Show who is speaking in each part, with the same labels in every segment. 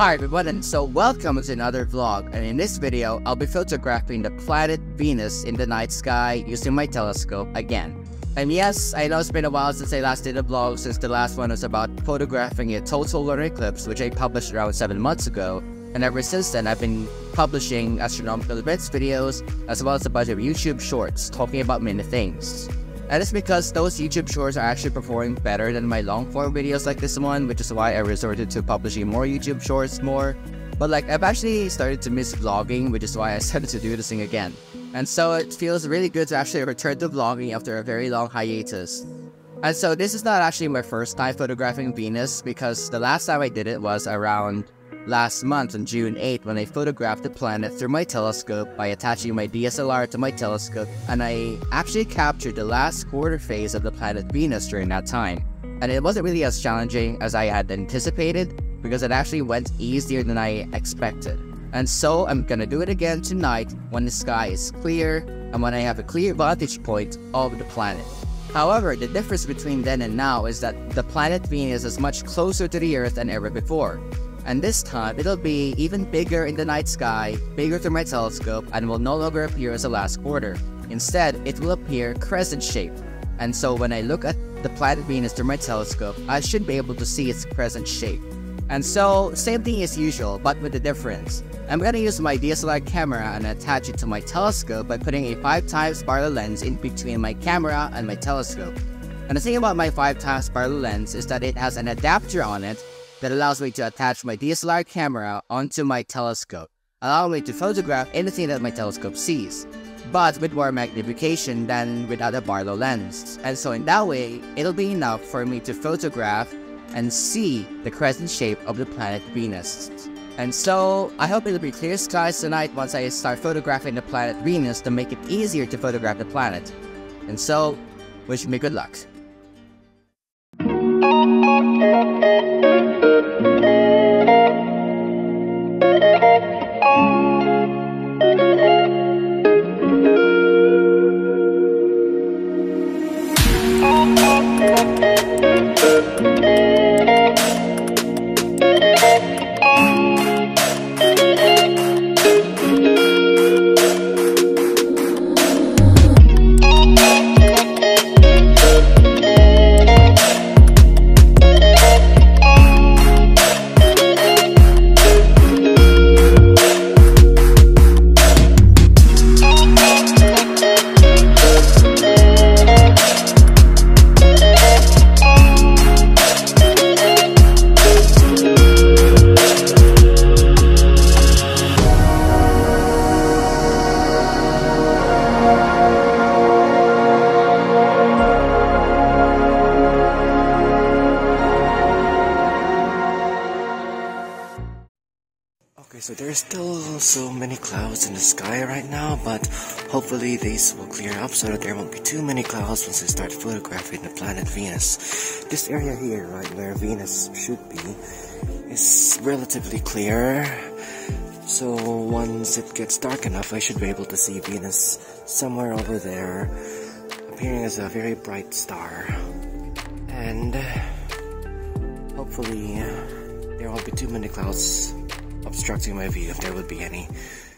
Speaker 1: Hi everyone, and so welcome to another vlog, and in this video I'll be photographing the planet Venus in the night sky using my telescope again. And yes, I know it's been a while since I last did a vlog, since the last one was about photographing a total lunar eclipse, which I published around 7 months ago. And ever since then I've been publishing astronomical events videos as well as a bunch of YouTube shorts talking about many things. And it's because those YouTube shorts are actually performing better than my long form videos like this one, which is why I resorted to publishing more YouTube shorts more. But I've actually started to miss vlogging, which is why I started to do this thing again. And so it feels really good to actually return to vlogging after a very long hiatus. And so this is not actually my first time photographing Venus, because the last time I did it was around last month on June 8th when I photographed the planet through my telescope by attaching my DSLR to my telescope, and I actually captured the last quarter phase of the planet Venus during that time. And it wasn't really as challenging as I had anticipated, because it actually went easier than I expected. And so I'm gonna do it again tonight when the sky is clear and when I have a clear vantage point of the planet. However, the difference between then and now is that the planet Venus is much closer to the Earth than ever before. And this time, it'll be even bigger in the night sky, bigger through my telescope, and will no longer appear as a last quarter. Instead, it will appear crescent-shaped. And so when I look at the planet Venus through my telescope, I should be able to see its crescent shape. And so, same thing as usual, but with a difference. I'm gonna use my DSLR camera and attach it to my telescope by putting a 5x spiral lens in between my camera and my telescope. And the thing about my 5x spiral lens is that it has an adapter on it that allows me to attach my DSLR camera onto my telescope, allowing me to photograph anything that my telescope sees, but with more magnification than without a Barlow lens. And so in that way, it'll be enough for me to photograph and see the crescent shape of the planet Venus. And so, I hope it'll be clear skies tonight once I start photographing the planet Venus to make it easier to photograph the planet. And so, wish me good luck.
Speaker 2: Okay, so there's still so many clouds in the sky right now, but hopefully these will clear up so that there won't be too many clouds once I start photographing the planet Venus. This area here, right where Venus should be, is relatively clear. So once it gets dark enough, I should be able to see Venus somewhere over there, appearing as a very bright star. And hopefully there won't be too many clouds obstructing my view, if there would be any.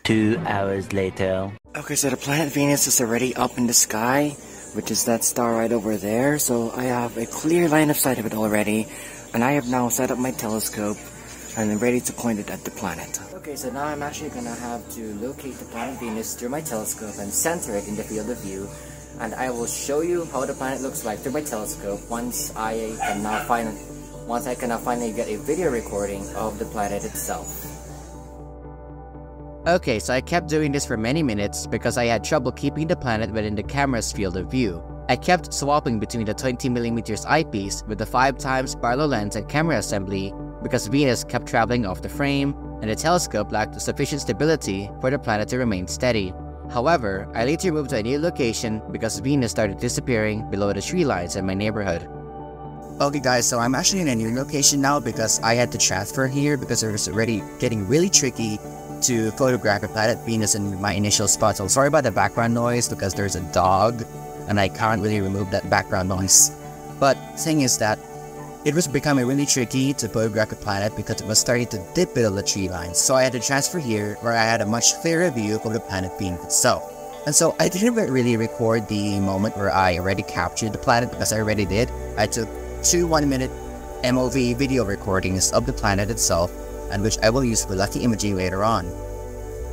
Speaker 3: 2 hours later.
Speaker 2: Okay, so the planet Venus is already up in the sky, which is that star right over there. So I have a clear line of sight of it already, and I have now set up my telescope and I'm ready to point it at the planet. Okay, so now I'm actually gonna have to locate the planet Venus through my telescope and center it in the field of view, and I will show you how the planet looks like through my telescope once I can now finally get a video recording of the planet itself.
Speaker 1: Okay, so I kept doing this for many minutes because I had trouble keeping the planet within the camera's field of view. I kept swapping between the 20mm eyepiece with the 5x spiral lens and camera assembly because Venus kept traveling off the frame, and the telescope lacked sufficient stability for the planet to remain steady. However, I later moved to a new location because Venus started disappearing below the tree lines in my neighborhood. Okay guys, so I'm actually in a new location now because I had to transfer here because it was already getting really tricky to photograph the planet Venus in my initial spot. So sorry about the background noise because there's a dog and I can't really remove that background noise. But thing is that it was becoming really tricky to photograph the planet because it was starting to dip below the tree line, so I had to transfer here where I had a much clearer view of the planet Venus itself. And so I didn't really record the moment where I already captured the planet because I already did. I took 2 1-minute MOV video recordings of the planet itself, and which I will use for lucky imaging later on.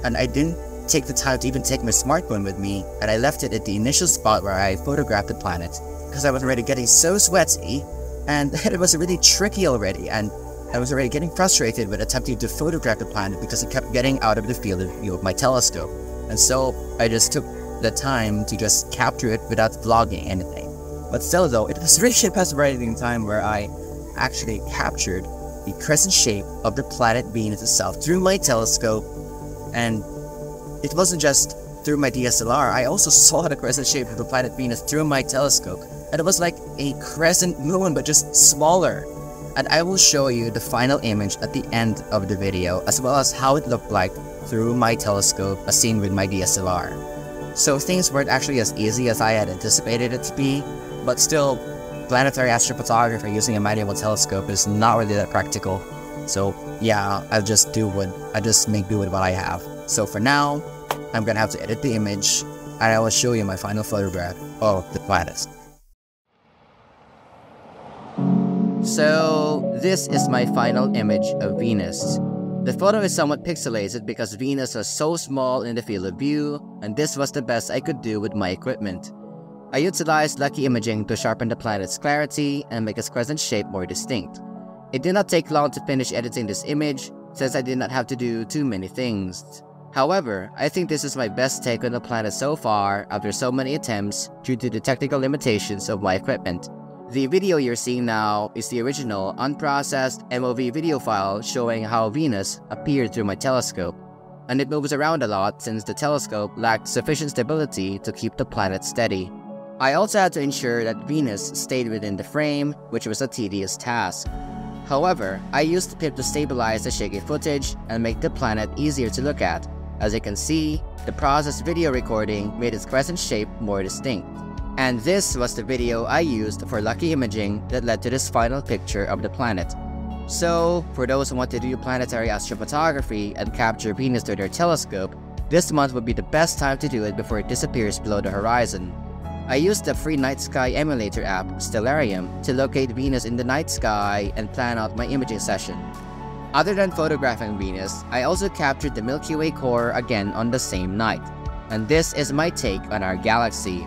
Speaker 1: And I didn't take the time to even take my smartphone with me, and I left it at the initial spot where I photographed the planet because I was already getting so sweaty, and it was really tricky already, and I was already getting frustrated with attempting to photograph the planet because it kept getting out of the field of view of my telescope. And so I just took the time to just capture it without vlogging anything. But still though, it was really a fascinating time where I actually captured the crescent shape of the planet Venus itself through my telescope. And it wasn't just through my DSLR, I also saw the crescent shape of the planet Venus through my telescope. And it was like a crescent moon, but just smaller. And I will show you the final image at the end of the video, as well as how it looked like through my telescope as seen with my DSLR. So things weren't actually as easy as I had anticipated it to be, but still, planetary astrophotography using a manual telescope is not really that practical. So yeah, I just make do with what I have. So for now, I'm gonna have to edit the image, and I will show you my final photograph of the planet. So this is my final image of Venus. The photo is somewhat pixelated because Venus was so small in the field of view, and this was the best I could do with my equipment. I utilized lucky imaging to sharpen the planet's clarity and make its crescent shape more distinct. It did not take long to finish editing this image, since I did not have to do too many things. However, I think this is my best take on the planet so far after so many attempts due to the technical limitations of my equipment. The video you're seeing now is the original unprocessed MOV video file showing how Venus appeared through my telescope, and it moves around a lot since the telescope lacked sufficient stability to keep the planet steady. I also had to ensure that Venus stayed within the frame, which was a tedious task. However, I used the pip to stabilize the shaky footage and make the planet easier to look at. As you can see, the processed video recording made its crescent shape more distinct. And this was the video I used for lucky imaging that led to this final picture of the planet. So, for those who want to do planetary astrophotography and capture Venus through their telescope, this month would be the best time to do it before it disappears below the horizon. I used the free night sky emulator app, Stellarium, to locate Venus in the night sky and plan out my imaging session. Other than photographing Venus, I also captured the Milky Way core again on the same night. And this is my take on our galaxy.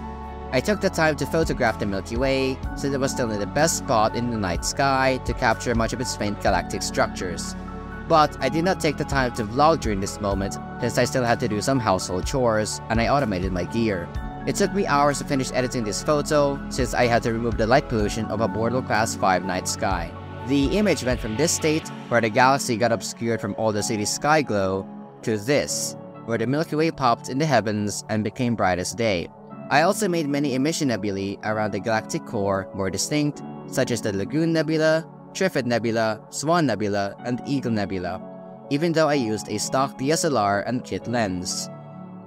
Speaker 1: I took the time to photograph the Milky Way since it was still in the best spot in the night sky to capture much of its faint galactic structures. But I did not take the time to vlog during this moment since I still had to do some household chores and I automated my gear. It took me hours to finish editing this photo since I had to remove the light pollution of a Bortle Class 5 night sky. The image went from this state, where the galaxy got obscured from all the city's sky glow, to this, where the Milky Way popped in the heavens and became bright as day. I also made many emission nebulae around the galactic core more distinct, such as the Lagoon Nebula, Trifid Nebula, Swan Nebula, and Eagle Nebula, even though I used a stock DSLR and kit lens.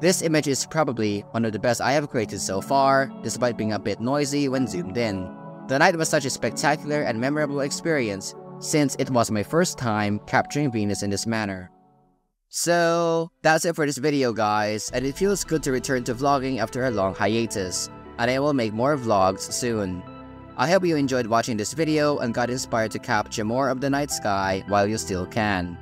Speaker 1: This image is probably one of the best I have created so far, despite being a bit noisy when zoomed in. The night was such a spectacular and memorable experience, since it was my first time capturing Venus in this manner. So, that's it for this video guys, and it feels good to return to vlogging after a long hiatus, and I will make more vlogs soon. I hope you enjoyed watching this video and got inspired to capture more of the night sky while you still can.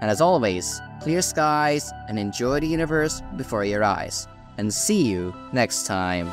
Speaker 1: And as always, clear skies and enjoy the universe before your eyes. And see you next time.